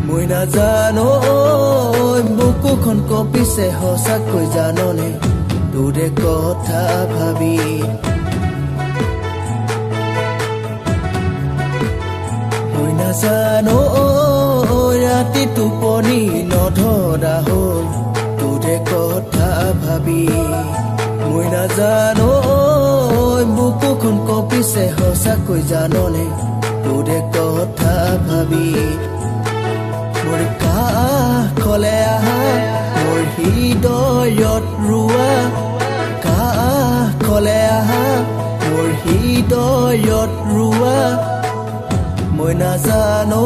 মই নাজানো বুকুখন কঁপিছে সঁচাকৈ জাননে তোৰে কথা ভাবি মই নাজানো ৰাতি টোপনি নধৰা হ'ল তোৰে কথা ভাবি মই নাজানো বুকুখন কঁপিছে সঁচাকৈ জাননে তোৰে কথা ভাবি মোৰ কাষলে আহা মোৰ হৃদয়ত ৰোৱা কাষলে আহা মোৰ হৃদয়ত ৰোৱা মই নাজানো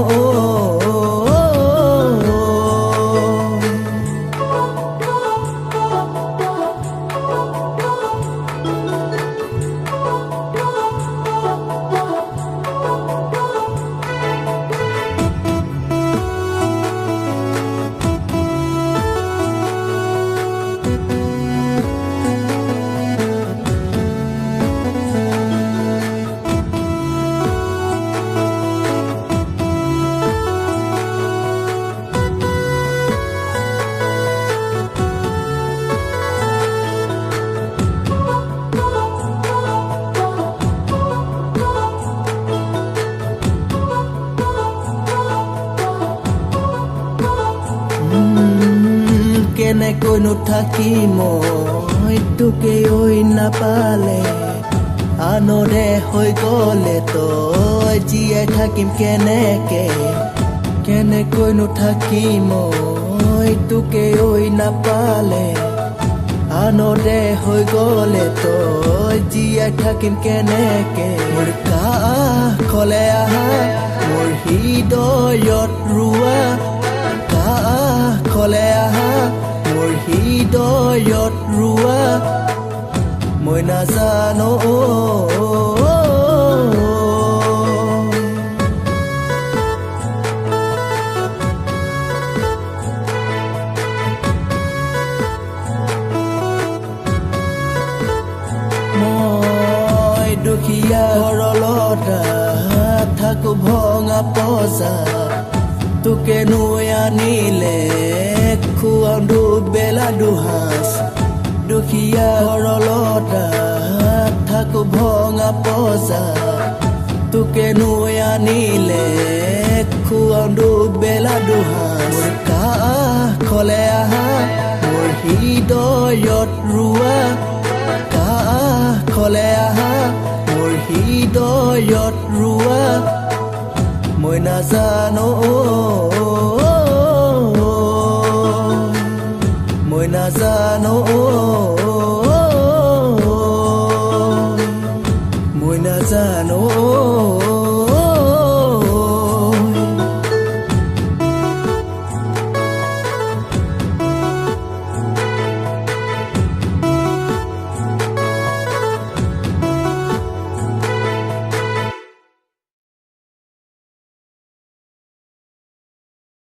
কেনেকৈনো থাকিম মই তোকে ঐ নাপালে আনৰে হৈ গ'লে তই জীয়াই থাকিম কেনেকে কেনেকৈনো থাকিম মই তোকে ঐ নাপালে আনৰে হৈ গ'লে তই জীয়াই থাকিম কেনেকে মোৰ কাষলে আহা মোৰ হৃদয়ত ৰোৱা কাষলে আহা মোৰ হৃদয়ত ৰোৱা মই নাজানো মই দুখীয়া ঘৰলতা থাকো ভঙা পজা তোকে নৈ আনিলে খুৱাম দুবেলা দুসাঁজ দুখীয়া ঘৰলতা থাকো ভঙা পজা তোকে নৈ আনিলে খুৱাম দুবেলা দুসাঁজ মোৰ কাষলে আহা মোৰ হৃদয়ত ৰোৱা কাষলে আহা মোৰ হৃদয়ত ৰোৱা মই নাজানো মই নাজানো